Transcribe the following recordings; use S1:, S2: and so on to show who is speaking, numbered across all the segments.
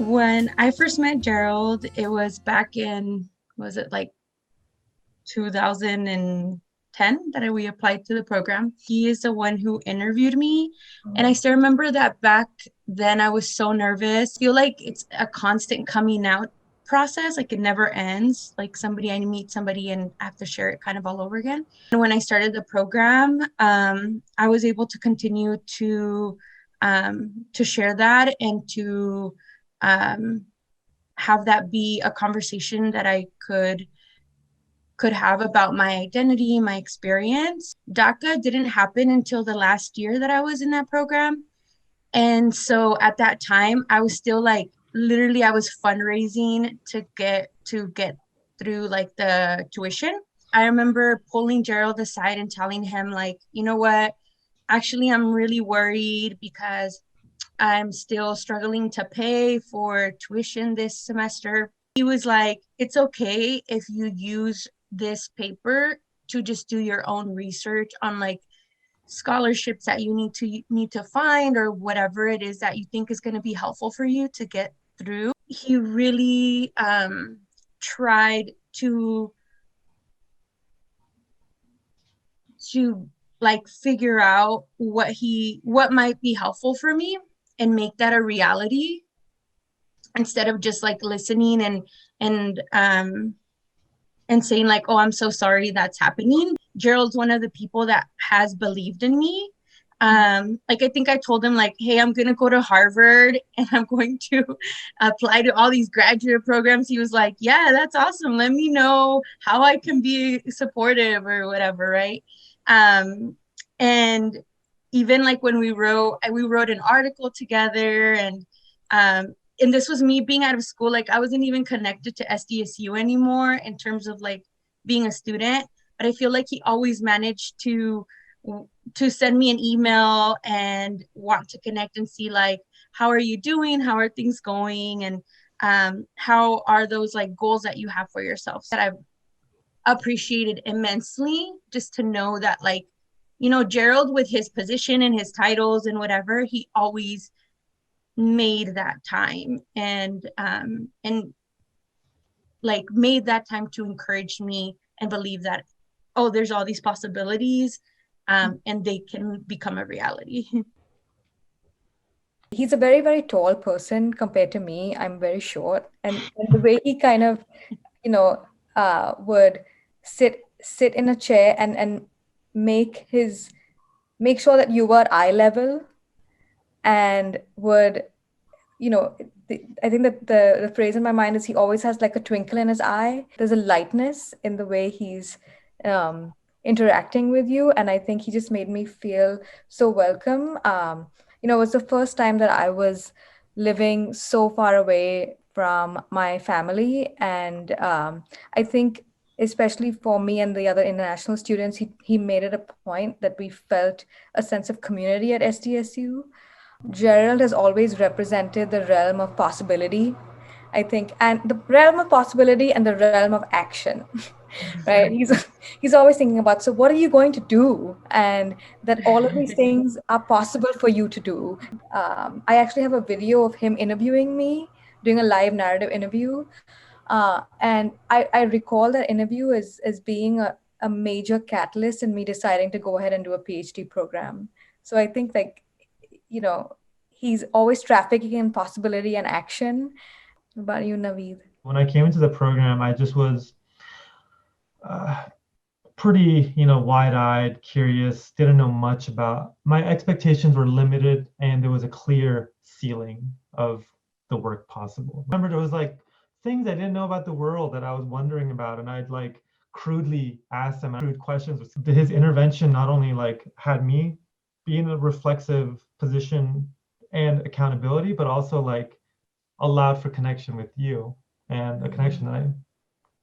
S1: When I first met Gerald, it was back in, was it like 2010 that we applied to the program. He is the one who interviewed me. And I still remember that back then I was so nervous. I feel like it's a constant coming out process, like it never ends. Like I meet somebody and I have to share it kind of all over again. And when I started the program, I was able to continue to share that and to um, have that be a conversation that I could have about my identity, my experience. DACA didn't happen until the last year that I was in that program. And so at that time, I was still like literally I was fundraising to get through like the tuition. I remember pulling Gerald aside and telling him like, you know what? Actually, I'm really worried because I'm still struggling to pay for tuition this semester. He was like, it's okay if you use this paper to just do your own research on like scholarships that you need to find or whatever it is that you think is going to be helpful for you to get through. He really tried to like figure out what might be helpful for me and make that a reality instead of just like listening and saying like, oh, I'm so sorry that's happening. Gerald's one of the people that has believed in me. Like I think I told him like, hey, I'm gonna go to Harvard and I'm going to apply to all these graduate programs. He was like, yeah, that's awesome, let me know how I can be supportive or whatever, right? And even like when we wrote an article together, and this was me being out of school. Like I wasn't even connected to SDSU anymore in terms of like being a student, but I feel like he always managed to send me an email and want to connect and see like, how are you doing, how are things going, and how are those like goals that you have for yourself, that I've appreciated immensely. Just to know that like, Gerald, with his position and his titles and whatever, he always made that time and like made that time to encourage me and believe that, oh, there's all these possibilities, and they can become a reality.
S2: He's a very, very tall person compared to me. I'm very short. And the way he kind of, you know, would sit in a chair and make his make sure that you were eye level and would, I think that the phrase in my mind is he always has like a twinkle in his eye. There's a lightness in the way he's um, interacting with you. And I think he just made me feel so welcome. It was the first time that I was living so far away from my family. And I think, especially for me and the other international students, he made it a point that we felt a sense of community at SDSU. Gerald has always represented the realm of possibility, I think, and the realm of possibility and the realm of action, right? He's always thinking about, so what are you going to do, and that all of these things are possible for you to do. I actually have a video of him interviewing me, doing a live narrative interview, and I recall that interview as being a major catalyst in me deciding to go ahead and do a PhD program. So I think like, you know, he's always trafficking in possibility and action. What about you, Naveed?
S3: When I came into the program, I just was uh, pretty, wide-eyed, curious, didn't know much about, my expectations were limited and there was a clear ceiling of the work possible. I remember there was like things I didn't know about the world that I was wondering about, and I'd like crudely ask them crude questions. His intervention not only like had me be in a reflexive position and accountability, but also like allowed for connection with you, and a connection that I'm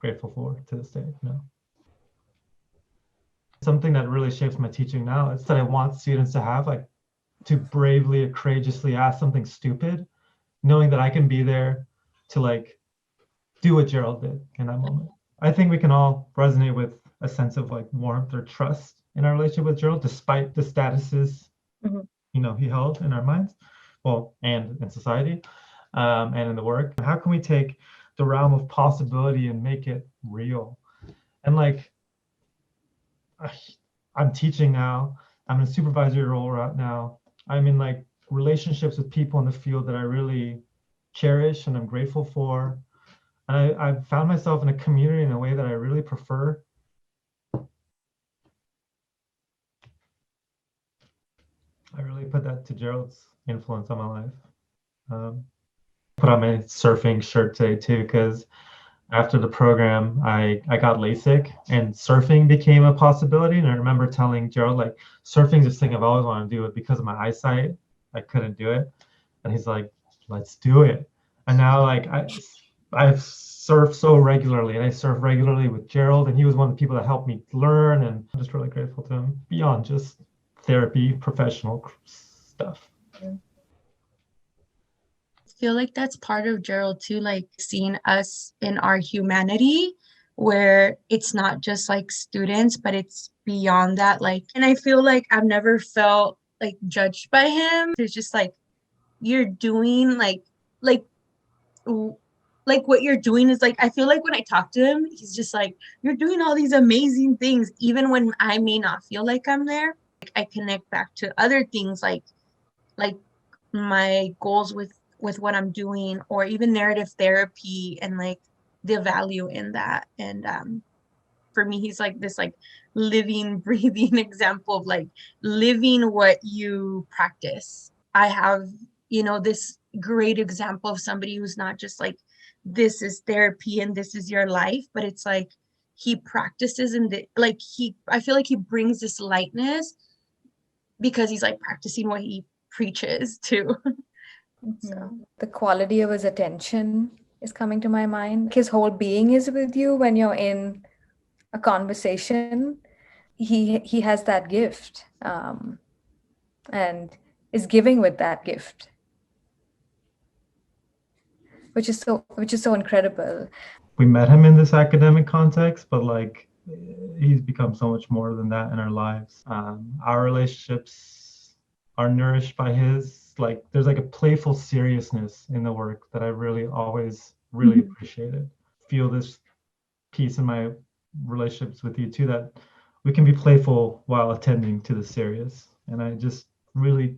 S3: grateful for to this day. Something that really shapes my teaching now is that I want students to have, like, to bravely, courageously ask something stupid, knowing that I can be there to like do what Gerald did in that moment. I think we can all resonate with a sense of like warmth or trust in our relationship with Gerald, despite the statuses, he held in our minds, well, and in society. and in the work. How can we take the realm of possibility and make it real? And like, I'm teaching now. I'm in a supervisory role right now. I'm in like relationships with people in the field that I really cherish and I'm grateful for. And I've found myself in a community in a way that I really prefer. I really put that to Gerald's influence on my life. Put on my surfing shirt today too, because after the program, I got LASIK and surfing became a possibility. And I remember telling Gerald, like, surfing's this thing I've always wanted to do, but because of my eyesight, I couldn't do it. And he's like, let's do it. And now, like, I've surfed so regularly, and I surf regularly with Gerald, and he was one of the people that helped me learn. And I'm just really grateful to him beyond just therapy, professional stuff.
S1: Feel like that's part of Gerald too, like seeing us in our humanity, where it's not just like students, but it's beyond that. Like, and I feel like I've never felt like judged by him. It's just like you're doing like like what you're doing is like I feel like when I talk to him, he's just like, you're doing all these amazing things, even when I may not feel like I'm there. Like I connect back to other things like my goals with what I'm doing, or even narrative therapy and like the value in that. And for me, he's like this like living, breathing example of like living what you practice. I have, this great example of somebody who's not just like, this is therapy and this is your life, but it's like he practices and like I feel like he brings this lightness because he's like practicing what he preaches too. So
S2: The quality of his attention is coming to my mind. His whole being is with you when you're in a conversation. He has that gift, and is giving with that gift, which is so incredible.
S3: We met him in this academic context, but like he's become so much more than that in our lives. Our relationships are nourished by his. Like there's like a playful seriousness in the work that I really always really appreciated. Feel this piece in my relationships with you too, that we can be playful while attending to the serious. And I just really,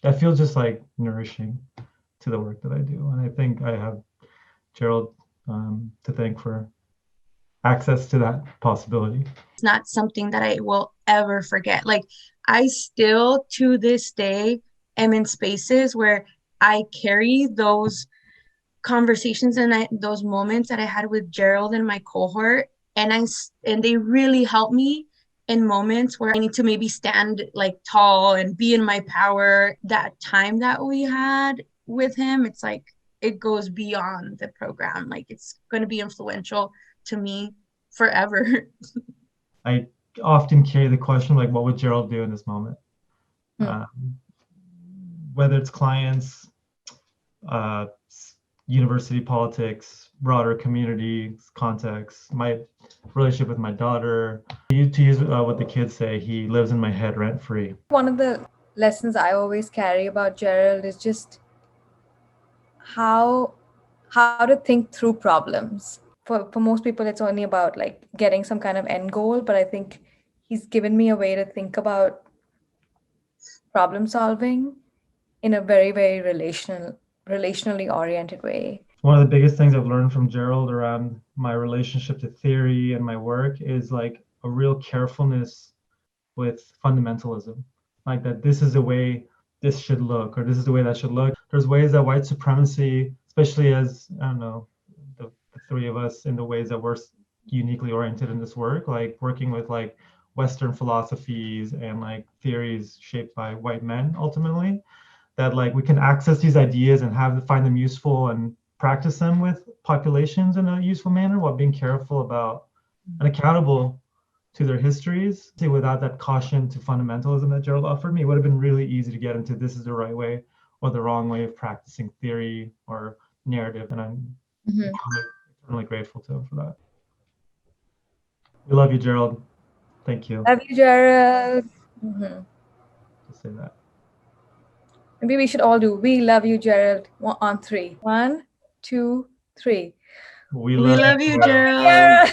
S3: that feels just like nourishing to the work that I do. And I think I have Gerald to thank for access to that possibility.
S1: it's not something that I will ever forget. Like I still to this day am in spaces where I carry those conversations and those moments that I had with Gerald and my cohort, and and they really help me in moments where I need to maybe stand like tall and be in my power. That time that we had with him, it's like it goes beyond the program. Like it's going to be influential to me forever.
S3: I often carry the question like, what would Gerald do in this moment? Whether it's clients, uh, university politics, broader community context, my relationship with my daughter. To use what the kids say, he lives in my head rent free.
S2: One of the lessons I always carry about Gerald is just how to think through problems. For most people, it's only about like getting some kind of end goal, but I think he's given me a way to think about problem solving in a very, very relationally oriented way.
S3: One of the biggest things I've learned from Gerald around my relationship to theory and my work is like a real carefulness with fundamentalism. Like that this is the way this should look, or this is the way that should look. There's ways that white supremacy, especially as, I don't know, the three of us in the ways that we're uniquely oriented in this work, like working with like Western philosophies and like theories shaped by white men ultimately, that like we can access these ideas and find them useful and practice them with populations in a useful manner while being careful about and accountable to their histories. Without that caution to fundamentalism that Gerald offered me, it would have been really easy to get into this is the right way or the wrong way of practicing theory or narrative. And I'm eternally grateful to him for that. We love you, Gerald. Thank you.
S2: Love you, Gerald.
S3: To say that.
S2: Maybe we should all do "We love you, Gerald" on three. 1, 2, 3.
S3: We
S1: We
S3: love
S1: love
S3: you,
S1: you,
S3: Gerald.
S1: Gerald.